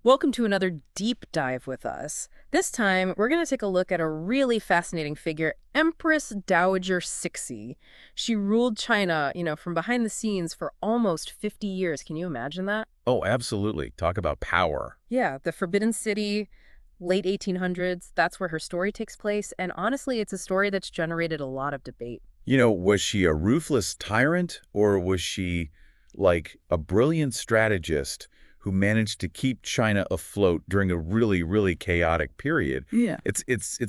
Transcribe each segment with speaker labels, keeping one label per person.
Speaker 1: Welcome to another deep dive with us. This time, we're going to take a look at a really fascinating figure, Empress Dowager Cixi. She ruled China, from behind the scenes for almost 50 years. Can you imagine that?
Speaker 2: Oh, absolutely. Talk about power.
Speaker 1: Yeah, the Forbidden City, late 1800s, that's where her story takes place. And honestly, it's a story that's generated a lot of debate.
Speaker 2: Was she a ruthless tyrant or was she like a brilliant strategist who managed to keep China afloat during a really, really chaotic period?
Speaker 1: Yeah.
Speaker 2: It's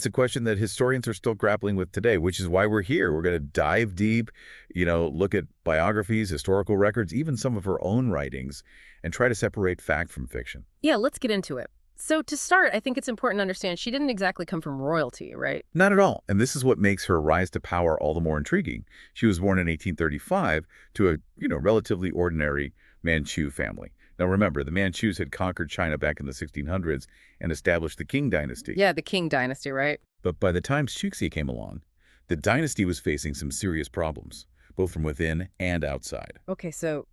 Speaker 2: a question that historians are still grappling with today, which is why we're here. We're going to dive deep, look at biographies, historical records, even some of her own writings, and try to separate fact from fiction.
Speaker 1: Yeah, let's get into it. So to start, I think it's important to understand she didn't exactly come from royalty, right?
Speaker 2: Not at all. And this is what makes her rise to power all the more intriguing. She was born in 1835 to a, relatively ordinary Manchu family. Now remember, the Manchus had conquered China back in the 1600s and established the Qing Dynasty.
Speaker 1: Yeah, the Qing Dynasty, right?
Speaker 2: But by the time Cixi came along, the dynasty was facing some serious problems, both from within and outside.
Speaker 1: Okay, so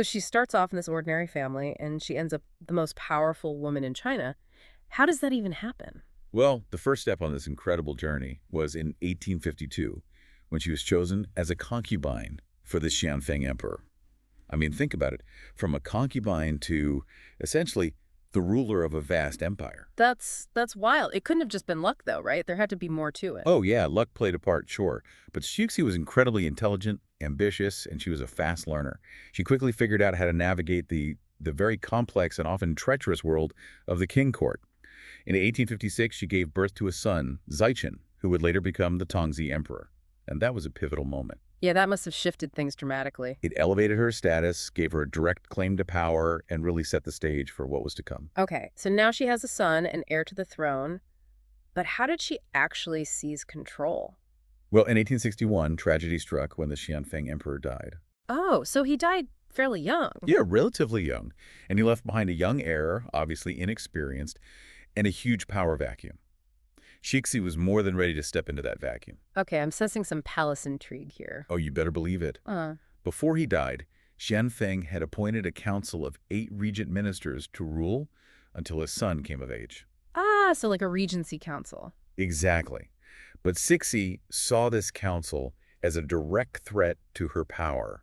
Speaker 1: she starts off in this ordinary family and she ends up the most powerful woman in China. How does that even happen?
Speaker 2: Well, the first step on this incredible journey was in 1852, when she was chosen as a concubine for the Xianfeng emperor. I mean, think about it. From a concubine to essentially the ruler of a vast empire.
Speaker 1: That's wild. It couldn't have just been luck though, right? There had to be more to it.
Speaker 2: Oh, yeah, luck played a part, sure. But Cixi was incredibly intelligent, ambitious, and she was a fast learner. She quickly figured out how to navigate the very complex and often treacherous world of the king court. In 1856, she gave birth to a son, Zaichen, who would later become the Tongzi emperor. And that was a pivotal moment.
Speaker 1: Yeah, that must have shifted things dramatically.
Speaker 2: It elevated her status, gave her a direct claim to power, and really set the stage for what was to come.
Speaker 1: Okay, so now she has a son, an heir to the throne. But how did she actually seize control?
Speaker 2: Well, in 1861, tragedy struck when the Xianfeng emperor died.
Speaker 1: Oh, so he died fairly young.
Speaker 2: Yeah, relatively young. And he left behind a young heir, obviously inexperienced, and a huge power vacuum. Cixi was more than ready to step into that vacuum.
Speaker 1: Okay, I'm sensing some palace intrigue here.
Speaker 2: Oh, you better believe it. Before he died, Xianfeng had appointed a council of 8 regent ministers to rule until his son came of age.
Speaker 1: Ah, so like a regency council.
Speaker 2: Exactly. But Cixi saw this council as a direct threat to her power,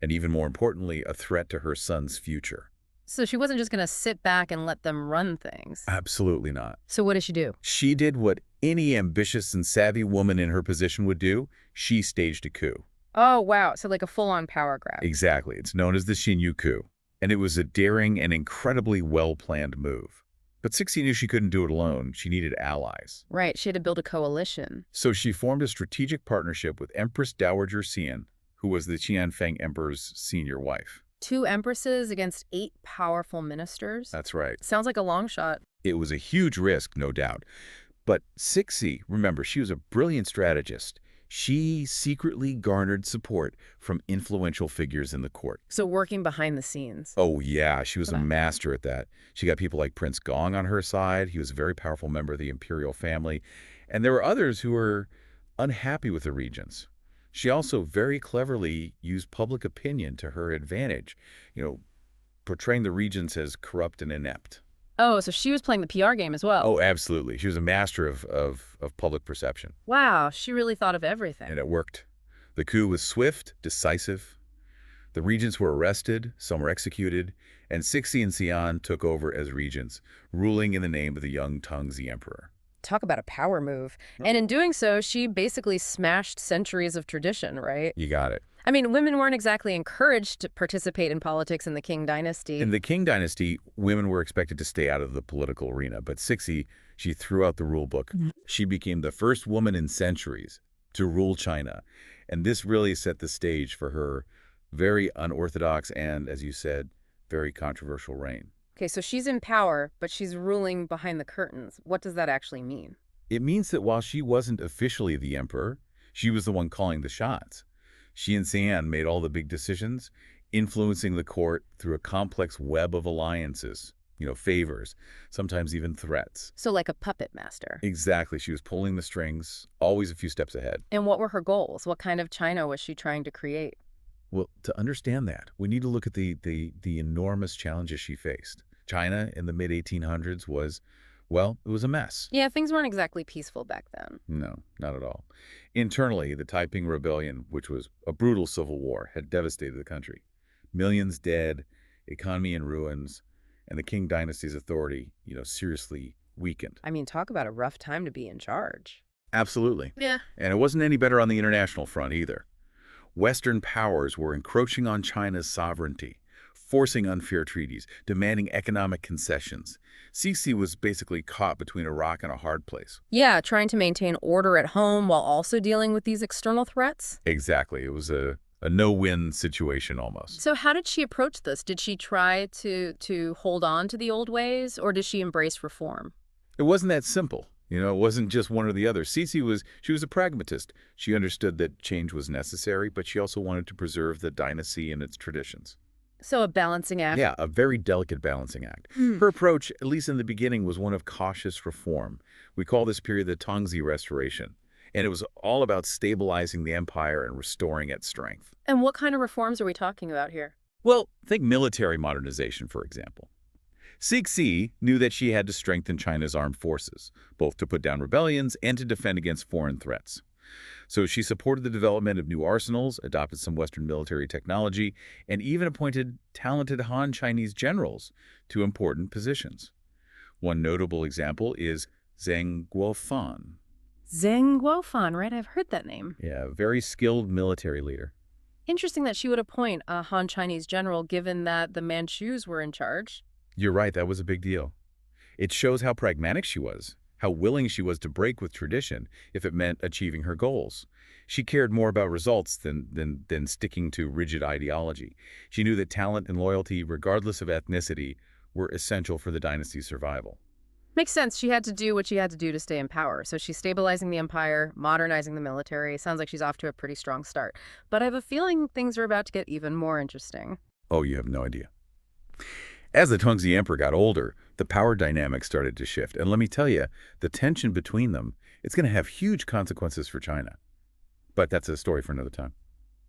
Speaker 2: and even more importantly, a threat to her son's future.
Speaker 1: So she wasn't just going to sit back and let them run things.
Speaker 2: Absolutely not.
Speaker 1: So what did she do?
Speaker 2: She did what any ambitious and savvy woman in her position would do. She staged a coup.
Speaker 1: Oh, wow. So like a full-on power grab.
Speaker 2: Exactly. It's known as the Xinyu coup. And it was a daring and incredibly well-planned move. But Cixi knew she couldn't do it alone. She needed allies.
Speaker 1: Right. She had to build a coalition.
Speaker 2: So she formed a strategic partnership with Empress Dowager Cixi, who was the Qianfeng emperor's senior wife.
Speaker 1: 2 empresses against 8 powerful ministers?
Speaker 2: That's right.
Speaker 1: Sounds like a long shot.
Speaker 2: It was a huge risk, no doubt. But Cixi, remember, she was a brilliant strategist. She secretly garnered support from influential figures in the court.
Speaker 1: So working behind the scenes.
Speaker 2: Oh, yeah, she was a master at that. She got people like Prince Gong on her side. He was a very powerful member of the imperial family. And there were others who were unhappy with the regents. She also very cleverly used public opinion to her advantage, portraying the regents as corrupt and inept.
Speaker 1: Oh, so she was playing the PR game as well.
Speaker 2: Oh, absolutely. She was a master of public perception.
Speaker 1: Wow, she really thought of everything.
Speaker 2: And it worked. The coup was swift, decisive. The regents were arrested, some were executed, and Cixi and Xian took over as regents, ruling in the name of the young Tongzi emperor.
Speaker 1: Talk about a power move. And in doing so, she basically smashed centuries of tradition, right?
Speaker 2: You got it.
Speaker 1: I mean, women weren't exactly encouraged to participate in politics in the Qing Dynasty.
Speaker 2: In the Qing Dynasty, women were expected to stay out of the political arena, but Cixi, she threw out the rule book. She became the first woman in centuries to rule China, and this really set the stage for her very unorthodox and, as you said, very controversial reign.
Speaker 1: Okay, so she's in power, but she's ruling behind the curtains. What does that actually mean?
Speaker 2: It means that while she wasn't officially the emperor, she was the one calling the shots. She and Xian made all the big decisions, influencing the court through a complex web of alliances, favors, sometimes even threats.
Speaker 1: So like a puppet master.
Speaker 2: Exactly. She was pulling the strings, always a few steps ahead.
Speaker 1: And what were her goals? What kind of China was she trying to create?
Speaker 2: Well, to understand that, we need to look at the enormous challenges she faced. China in the mid-1800s was, well, it was a mess.
Speaker 1: Yeah, things weren't exactly peaceful back then.
Speaker 2: No, not at all. Internally, the Taiping Rebellion, which was a brutal civil war, had devastated the country. Millions dead, economy in ruins, and the Qing Dynasty's authority, seriously weakened.
Speaker 1: I mean, talk about a rough time to be in charge.
Speaker 2: Absolutely.
Speaker 1: Yeah.
Speaker 2: And it wasn't any better on the international front either. Western powers were encroaching on China's sovereignty, forcing unfair treaties, demanding economic concessions. Cixi was basically caught between a rock and a hard place.
Speaker 1: Yeah, trying to maintain order at home while also dealing with these external threats.
Speaker 2: Exactly. It was a no-win situation almost.
Speaker 1: So how did she approach this? Did she try to hold on to the old ways, or did she embrace reform?
Speaker 2: It wasn't that simple. It wasn't just one or the other. Cixi was a pragmatist. She understood that change was necessary, but she also wanted to preserve the dynasty and its traditions.
Speaker 1: So a balancing act.
Speaker 2: Yeah, a very delicate balancing act.
Speaker 1: Hmm.
Speaker 2: Her approach, at least in the beginning, was one of cautious reform. We call this period the Tongzi Restoration, and it was all about stabilizing the empire and restoring its strength.
Speaker 1: And what kind of reforms are we talking about here?
Speaker 2: Well, think military modernization, for example. Cixi knew that she had to strengthen China's armed forces, both to put down rebellions and to defend against foreign threats. So she supported the development of new arsenals, adopted some Western military technology, and even appointed talented Han Chinese generals to important positions. One notable example is Zheng Guofan.
Speaker 1: Zheng Guofan, right? I've heard that name.
Speaker 2: Yeah, a very skilled military leader.
Speaker 1: Interesting that she would appoint a Han Chinese general given that the Manchus were in charge.
Speaker 2: You're right, that was a big deal. It shows how pragmatic she was, how willing she was to break with tradition if it meant achieving her goals. She cared more about results than sticking to rigid ideology. She knew that talent and loyalty, regardless of ethnicity, were essential for the dynasty's survival.
Speaker 1: Makes sense. She had to do what she had to do to stay in power. So she's stabilizing the empire, modernizing the military. Sounds like she's off to a pretty strong start. But I have a feeling things are about to get even more interesting.
Speaker 2: Oh, you have no idea. As the Tongzi Emperor got older, the power dynamic started to shift. And let me tell you, the tension between them, it's going to have huge consequences for China. But that's a story for another time.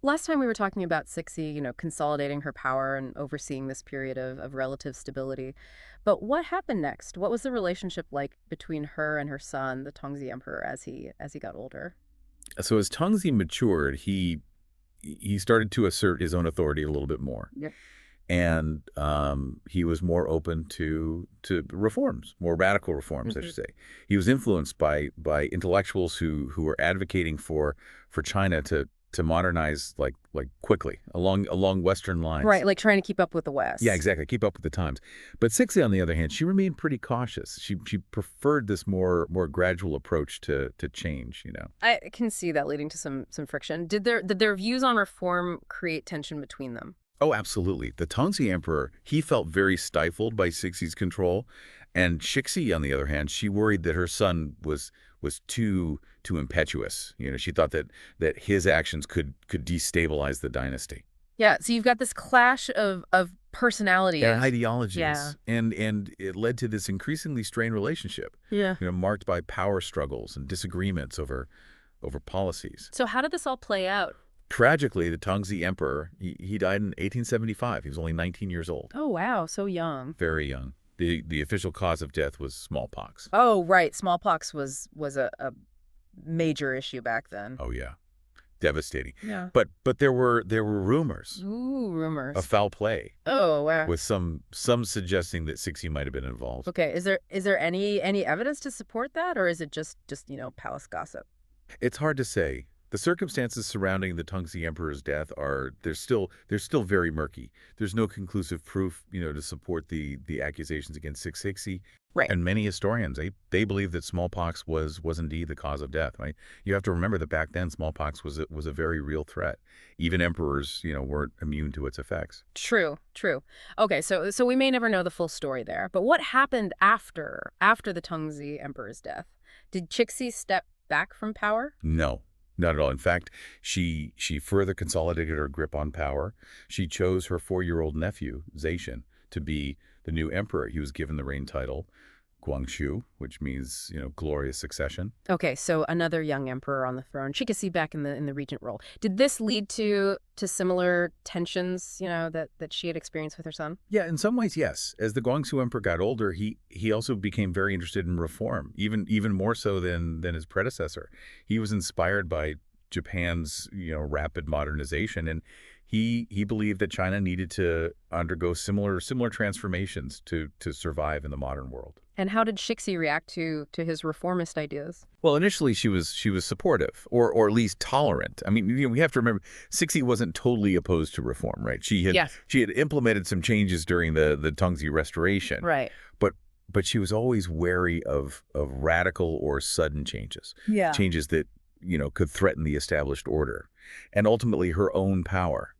Speaker 1: Last time we were talking about Cixi, consolidating her power and overseeing this period of relative stability. But what happened next? What was the relationship like between her and her son, the Tongzi Emperor, as he got older?
Speaker 2: So as Tongzi matured, he started to assert his own authority a little bit more.
Speaker 1: Yep.
Speaker 2: And he was more open to reforms, more radical reforms, I should say. He was influenced by intellectuals who were advocating for China to modernize like quickly along Western lines.
Speaker 1: Right, like trying to keep up with the West.
Speaker 2: Yeah, exactly. Keep up with the times. But Cixi, on the other hand, she remained pretty cautious. She preferred this more gradual approach to change.
Speaker 1: I can see that leading to some friction. Did their views on reform create tension between them?
Speaker 2: Oh, absolutely. The Tongzi Emperor, he felt very stifled by Cixi's control. And Cixi, on the other hand, she worried that her son was too impetuous. She thought that his actions could destabilize the dynasty.
Speaker 1: Yeah, so you've got this clash of personalities.
Speaker 2: And ideologies.
Speaker 1: Yeah.
Speaker 2: And it led to this increasingly strained relationship.
Speaker 1: Yeah.
Speaker 2: Marked by power struggles and disagreements over policies.
Speaker 1: So how did this all play out?
Speaker 2: Tragically, the Tongzi Emperor, he died in 1875. He was only 19 years old.
Speaker 1: Oh, wow, so young.
Speaker 2: Very young. The official cause of death was smallpox.
Speaker 1: Oh, right. Smallpox was a major issue back then.
Speaker 2: Oh, yeah. Devastating.
Speaker 1: Yeah.
Speaker 2: But there were rumors
Speaker 1: Ooh, rumors.
Speaker 2: of foul play.
Speaker 1: Oh, wow.
Speaker 2: With some suggesting that Cixi might have been involved.
Speaker 1: Okay, is there any evidence to support that, or is it just palace gossip?
Speaker 2: It's hard to say. The circumstances surrounding the Tongzi Emperor's death they're still very murky. There's no conclusive proof, to support the accusations against Cixi.
Speaker 1: Right.
Speaker 2: And many historians, they believe that smallpox was indeed the cause of death. Right? You have to remember that back then smallpox was a very real threat. Even emperors, weren't immune to its effects.
Speaker 1: True. Okay, so we may never know the full story there. But what happened after the Tongzi Emperor's death? Did Cixi step back from power?
Speaker 2: No. Not at all. In fact, she further consolidated her grip on power. She chose her 4-year-old nephew, Zaishan, to be the new emperor. He was given the reign title. Guangxu, which means, glorious succession.
Speaker 1: Okay, so another young emperor on the throne. Cixi back in the regent role. Did this lead to similar tensions, that she had experienced with her son?
Speaker 2: Yeah, in some ways, yes. As the Guangxu emperor got older, he also became very interested in reform, even more so than his predecessor. He was inspired by Japan's, rapid modernization, and he believed that China needed to undergo similar transformations to survive in the modern world.
Speaker 1: And how did Cixi react to his reformist ideas?
Speaker 2: Well, initially she was supportive, or at least tolerant. I mean, we have to remember, Cixi wasn't totally opposed to reform, right?
Speaker 1: Yes.
Speaker 2: She had implemented some changes during the Tongzi Restoration,
Speaker 1: Right.
Speaker 2: but she was always wary of radical or sudden changes,
Speaker 1: Yeah.
Speaker 2: changes that could threaten the established order, and ultimately her own power.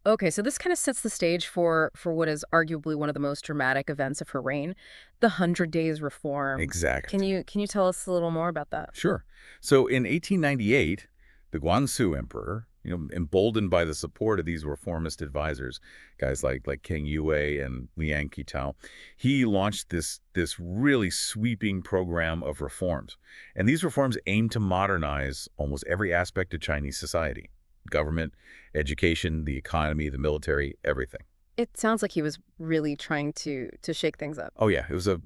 Speaker 1: Okay, so this kind of sets the stage for what is arguably one of the most dramatic events of her reign, the Hundred Days Reform.
Speaker 2: Exactly.
Speaker 1: Can you tell us a little more about that?
Speaker 2: Sure. So in 1898, the Guangxu emperor, emboldened by the support of these reformist advisors, guys like King Yue and Liang Qitao, he launched this really sweeping program of reforms. And these reforms aimed to modernize almost every aspect of Chinese society: government, education, the economy, the military, everything.
Speaker 1: It sounds like he was really trying to shake things up.
Speaker 2: Oh yeah, it was a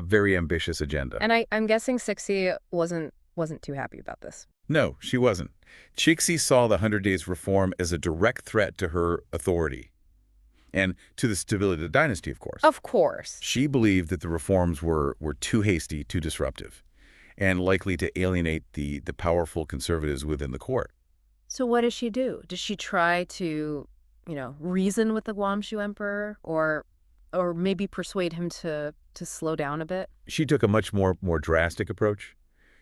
Speaker 2: very ambitious agenda.
Speaker 1: And I'm guessing Cixi wasn't too happy about this.
Speaker 2: No, she wasn't. Cixi saw the Hundred Days Reform as a direct threat to her authority and to the stability of the dynasty, of course.
Speaker 1: Of course.
Speaker 2: She believed that the reforms were too hasty, too disruptive, and likely to alienate the powerful conservatives within the court.
Speaker 1: So what does she do? Does she try to, reason with the Guangxu emperor, or maybe persuade him to slow down a bit?
Speaker 2: She took a much more drastic approach.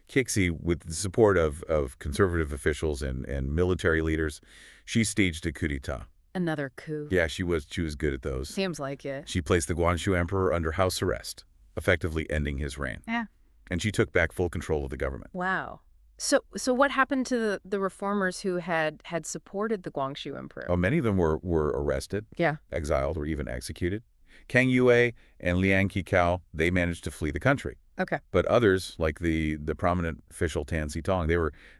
Speaker 2: Cixi, with the support of conservative officials and military leaders, she staged a coup d'etat.
Speaker 1: Another coup.
Speaker 2: Yeah, she was good at those.
Speaker 1: Seems like it.
Speaker 2: She placed the Guangxu emperor under house arrest, effectively ending his reign.
Speaker 1: Yeah.
Speaker 2: And she took back full control of the government.
Speaker 1: Wow. So what happened to the reformers who had supported the Guangxu emperor?
Speaker 2: Oh, many of them were arrested,
Speaker 1: Yeah.
Speaker 2: exiled, or even executed. King Yue and Liang Qitao, they managed to flee the country.
Speaker 1: Okay.
Speaker 2: But others, like the prominent official Tan Sitong,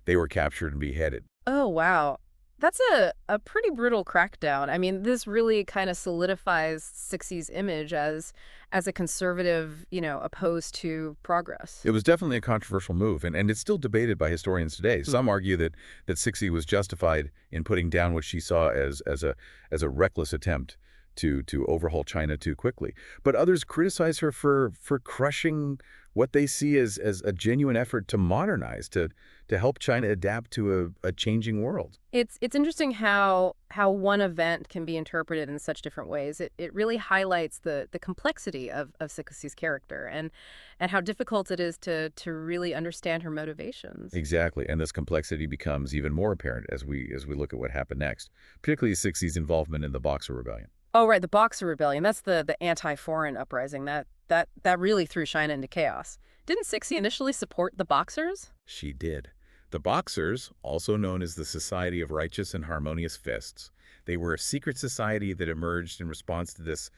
Speaker 2: they were captured and beheaded.
Speaker 1: Oh, wow. That's a pretty brutal crackdown. I mean, this really kind of solidifies Cixi's image as a conservative, opposed to progress.
Speaker 2: It was definitely a controversial move, and it's still debated by historians today. Some argue that Cixi was justified in putting down what she saw as a reckless attempt to overhaul China too quickly. But others criticize her for crushing what they see as a genuine effort to modernize, to help China adapt to a changing world.
Speaker 1: It's interesting how one event can be interpreted in such different ways. It really highlights the complexity of Cixi's character and how difficult it is to really understand her motivations.
Speaker 2: Exactly, and this complexity becomes even more apparent as we look at what happened next, particularly Cixi's involvement in the Boxer Rebellion.
Speaker 1: Oh, right, the Boxer Rebellion. That's the anti-foreign uprising that really threw China into chaos. Didn't Cixi initially support the Boxers?
Speaker 2: She did. The Boxers, also known as the Society of Righteous and Harmonious Fists, they were a secret society that emerged in response to this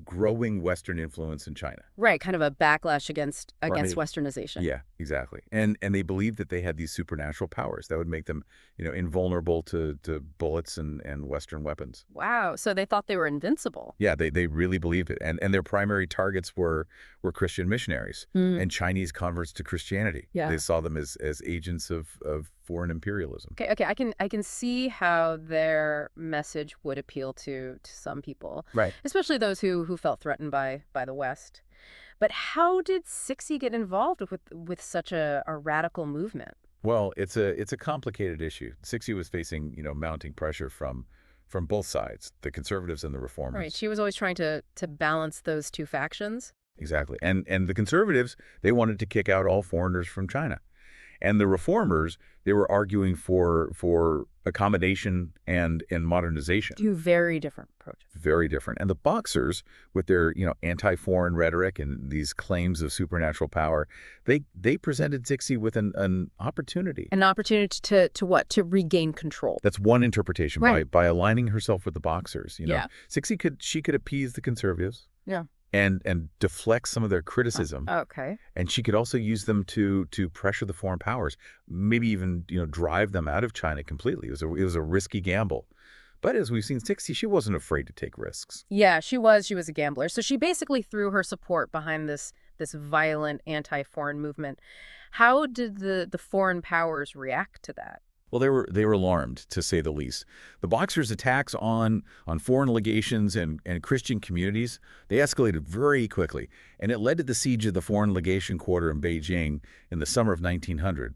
Speaker 2: growing Western influence in China.
Speaker 1: Right, kind of a backlash against
Speaker 2: Right.
Speaker 1: Westernization.
Speaker 2: Yeah, exactly. And they believed that they had these supernatural powers that would make them, invulnerable to bullets and Western weapons.
Speaker 1: Wow, so they thought they were invincible.
Speaker 2: Yeah, they really believed it. And their primary targets were Christian missionaries and Chinese converts to Christianity.
Speaker 1: Yeah.
Speaker 2: They saw them as agents of foreign imperialism.
Speaker 1: Okay, I can see how their message would appeal to some people,
Speaker 2: Right.
Speaker 1: especially those who felt threatened by the West. But how did Cixi get involved with such a radical movement?
Speaker 2: Well, it's a complicated issue. Cixi was facing, mounting pressure from both sides, the conservatives and the reformers.
Speaker 1: Right, she was always trying to balance those two factions.
Speaker 2: Exactly. And the conservatives, they wanted to kick out all foreigners from China. And the reformers, they were arguing for accommodation and modernization.
Speaker 1: Two very different approaches.
Speaker 2: Very different. And the Boxers, with their, anti-foreign rhetoric and these claims of supernatural power, they presented Cixi with an opportunity.
Speaker 1: An opportunity to what? To regain control.
Speaker 2: That's one interpretation.
Speaker 1: Right.
Speaker 2: By aligning herself with the Boxers,
Speaker 1: Yeah.
Speaker 2: Cixi could appease the conservatives.
Speaker 1: Yeah.
Speaker 2: and deflect some of their
Speaker 1: Oh,
Speaker 2: criticism.
Speaker 1: okay.
Speaker 2: And she could also use them to pressure the foreign powers, maybe even drive them out of China completely. It was a risky gamble. But as we've seen, Cixi, she wasn't afraid to take risks.
Speaker 1: Yeah, she was. She was a gambler. So she basically threw her support behind this violent anti-foreign movement. How did the foreign powers react to that?
Speaker 2: Well, they were alarmed, to say the least. The Boxers' attacks on foreign legations and Christian communities, they escalated very quickly, and it led to the siege of the Foreign Legation Quarter in Beijing in the summer of 1900,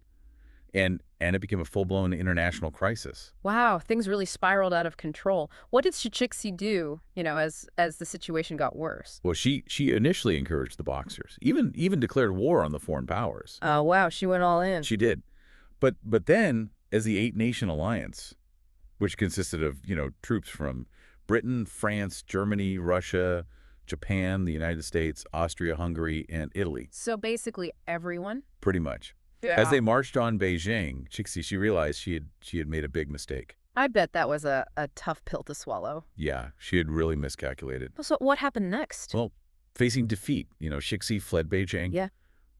Speaker 2: and it became a full-blown international crisis.
Speaker 1: Wow, things really spiraled out of control. What did Cixi do, as the situation got worse?
Speaker 2: Well, she initially encouraged the Boxers, even declared war on the foreign powers.
Speaker 1: Oh, wow, she went all in.
Speaker 2: She did. But then, as the Eight-Nation Alliance, which consisted of, troops from Britain, France, Germany, Russia, Japan, the United States, Austria, Hungary, and Italy,
Speaker 1: So basically everyone?
Speaker 2: pretty much. As
Speaker 1: Yeah.
Speaker 2: they marched on Beijing, Cixi, she realized she had made a big mistake.
Speaker 1: I bet that was a tough pill to swallow.
Speaker 2: Yeah, she had really miscalculated.
Speaker 1: So what happened next?
Speaker 2: Well, facing defeat, Cixi fled Beijing
Speaker 1: Yeah.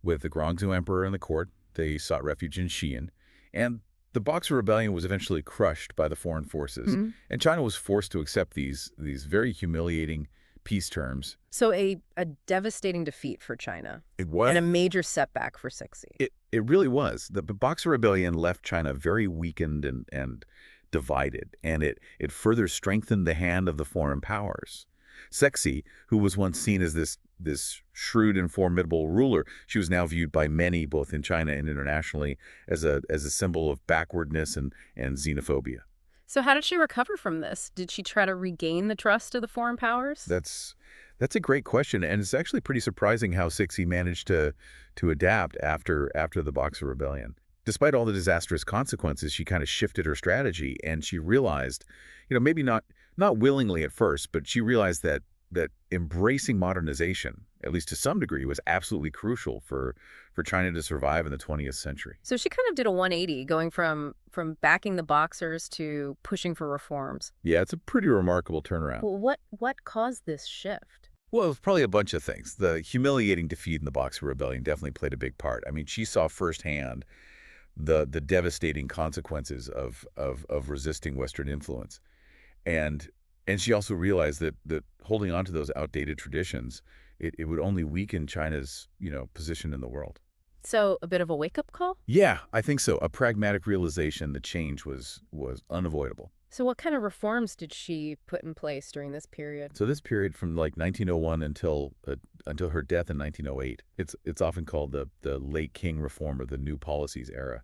Speaker 2: with the Guangzhou Emperor in the court. They sought refuge in Xi'an, and the Boxer Rebellion was eventually crushed by the foreign forces,
Speaker 1: Mhm.
Speaker 2: and China was forced to accept these very humiliating peace terms.
Speaker 1: So a devastating defeat for China
Speaker 2: It was.
Speaker 1: and a major setback for Cixi.
Speaker 2: It really was. The Boxer Rebellion left China very weakened and divided, and it further strengthened the hand of the foreign powers. Cixi, who was once seen as this shrewd and formidable ruler, she was now viewed by many, both in China and internationally, as a symbol of backwardness and xenophobia.
Speaker 1: So how did she recover from this? Did she try to regain the trust of the foreign powers?
Speaker 2: That's a great question, and it's actually pretty surprising how Cixi managed to adapt after the Boxer Rebellion. Despite all the disastrous consequences, she kind of shifted her strategy, and she realized, maybe not willingly at first, but she realized that embracing modernization, at least to some degree, was absolutely crucial for China to survive in the 20th century.
Speaker 1: So she kind of did a 180, going from backing the Boxers to pushing for reforms.
Speaker 2: Yeah, it's a pretty remarkable turnaround.
Speaker 1: Well, what caused this shift?
Speaker 2: Well, it was probably a bunch of things. The humiliating defeat in the Boxer Rebellion definitely played a big part. I mean, she saw firsthand the devastating consequences of resisting Western influence. And she also realized that holding on to those outdated traditions, it would only weaken China's, position in the world.
Speaker 1: So a bit of a wake-up call?
Speaker 2: Yeah, I think so. A pragmatic realization that change was unavoidable.
Speaker 1: So what kind of reforms did she put in place during this period?
Speaker 2: So this period from like 1901 until her death in 1908, it's often called the late Qing reform or the new policies era.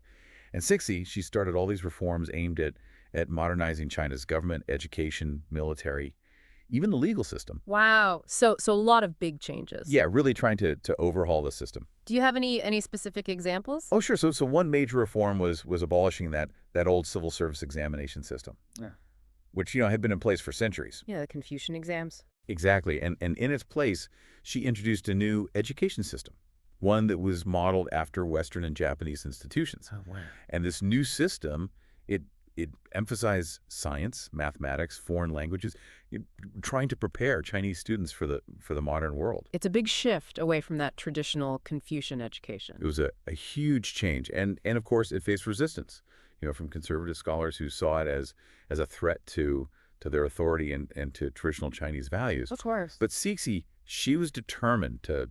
Speaker 2: And Cixi, she started all these reforms aimed at modernizing China's government, education, military, even the legal system.
Speaker 1: Wow. So a lot of big changes.
Speaker 2: Yeah, really trying to overhaul the system.
Speaker 1: Do you have any specific examples?
Speaker 2: Oh, sure. So one major reform was abolishing that old civil service examination system,
Speaker 1: Yeah.
Speaker 2: which had been in place for centuries.
Speaker 1: Yeah, the Confucian exams.
Speaker 2: Exactly. And in its place, she introduced a new education system, one that was modeled after Western and Japanese institutions.
Speaker 1: Oh, wow.
Speaker 2: And this new system, it emphasized science, mathematics, foreign languages, trying to prepare Chinese students for the modern world.
Speaker 1: It's a big shift away from that traditional Confucian education.
Speaker 2: It was a huge change. And of course, it faced resistance, from conservative scholars who saw it as a threat to their authority and to traditional Chinese values.
Speaker 1: Of course.
Speaker 2: But Cixi, she was determined to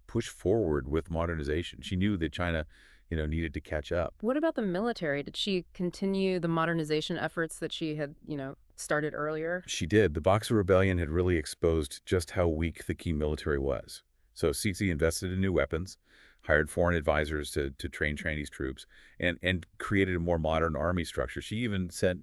Speaker 2: push forward with modernization. She knew that China, needed to catch up.
Speaker 1: What about the military? Did she continue the modernization efforts that she had, started earlier?
Speaker 2: She did. The Boxer Rebellion had really exposed just how weak the Qing military was. So Cixi invested in new weapons, hired foreign advisors to train Chinese troops, and created a more modern army structure. She even sent,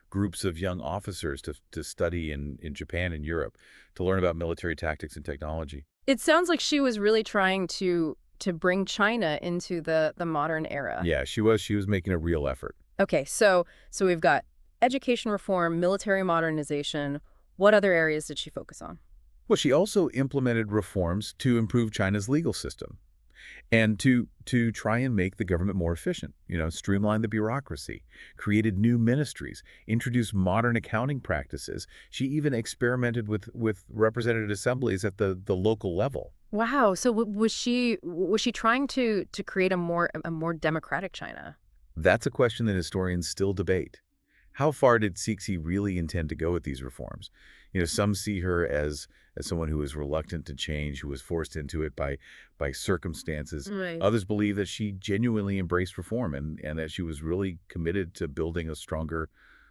Speaker 2: groups of young officers to study in Japan and Europe to learn about military tactics and technology.
Speaker 1: It sounds like she was really trying to bring China into the modern era.
Speaker 2: Yeah, she was making a real effort.
Speaker 1: Okay, so we've got education reform, military modernization. What other areas did she focus on?
Speaker 2: Well, she also implemented reforms to improve China's legal system. and to try and make the government more efficient, streamline the bureaucracy, created new ministries, introduced modern accounting practices. She even experimented with representative assemblies at the local level.
Speaker 1: Wow. So was she trying to create a more democratic China?
Speaker 2: That's a question that historians still debate. How far did Cixi really intend to go with these reforms? Some see her as someone who was reluctant to change, who was forced into it by circumstances.
Speaker 1: Right.
Speaker 2: Others believe that she genuinely embraced reform and that she was really committed to building a stronger,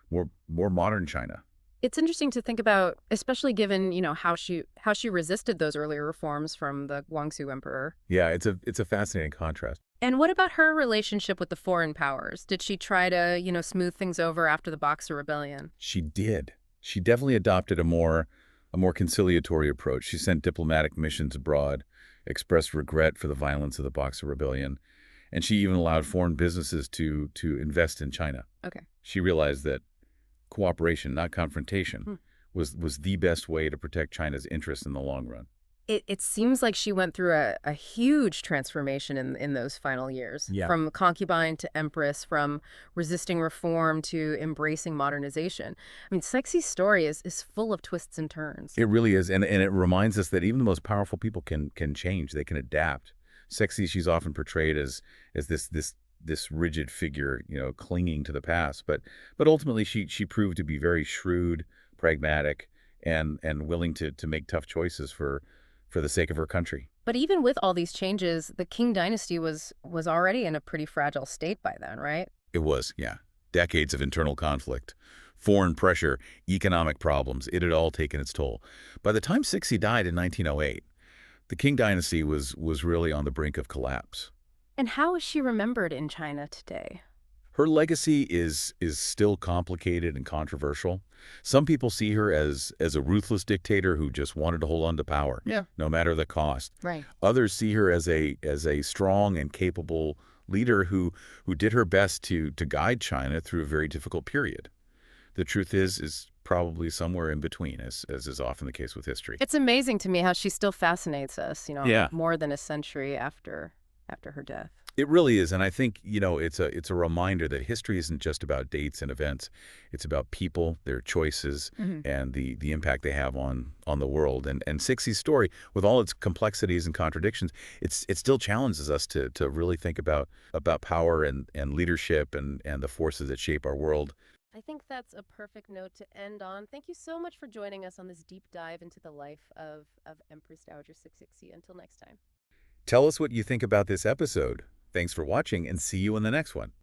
Speaker 2: more modern China.
Speaker 1: It's interesting to think about, especially given, how she resisted those earlier reforms from the Guangxu emperor.
Speaker 2: Yeah, it's a fascinating contrast.
Speaker 1: And what about her relationship with the foreign powers? Did she try to, smooth things over after the Boxer Rebellion?
Speaker 2: She did. She definitely adopted a more conciliatory approach. She sent diplomatic missions abroad, expressed regret for the violence of the Boxer Rebellion, and she even allowed foreign businesses to invest in China.
Speaker 1: Okay.
Speaker 2: She realized that cooperation, not confrontation,
Speaker 1: Hmm.
Speaker 2: was the best way to protect China's interests in the long run.
Speaker 1: It seems like she went through a huge transformation in those final years,
Speaker 2: Yeah.
Speaker 1: from concubine to empress, from resisting reform to embracing modernization. I mean, Cixi's story is full of twists and turns.
Speaker 2: It really is, and it reminds us that even the most powerful people can change. They can adapt. Sexy, she's often portrayed as this rigid figure, clinging to the past, but ultimately she proved to be very shrewd, pragmatic, and willing to make tough choices for the sake of her country.
Speaker 1: But even with all these changes, the Qing Dynasty was already in a pretty fragile state by then, right?
Speaker 2: It was, yeah, decades of internal conflict, foreign pressure, economic problems. It had all taken its toll. By the time Cixi died in 1908, the Qing Dynasty was really on the brink of collapse.
Speaker 1: And how is she remembered in China today?
Speaker 2: Her legacy is still complicated and controversial. Some people see her as a ruthless dictator who just wanted to hold on to power,
Speaker 1: Yeah.
Speaker 2: no matter the cost.
Speaker 1: Right.
Speaker 2: Others see her as a strong and capable leader who did her best to guide China through a very difficult period. The truth is probably somewhere in between, as is often the case with history.
Speaker 1: It's amazing to me how she still fascinates us,
Speaker 2: Yeah.
Speaker 1: more than a century after her death.
Speaker 2: It really is, and I think, it's a reminder that history isn't just about dates and events. It's about people, their choices,
Speaker 1: Mhm.
Speaker 2: and the impact they have on the world. And Cixi's story, with all its complexities and contradictions, it still challenges us to really think about power and leadership and the forces that shape our world.
Speaker 1: I think that's a perfect note to end on. Thank you so much for joining us on this deep dive into the life of Empress Dowager Cixi. Until next time.
Speaker 2: Tell us what you think about this episode. Thanks for watching, and see you in the next one.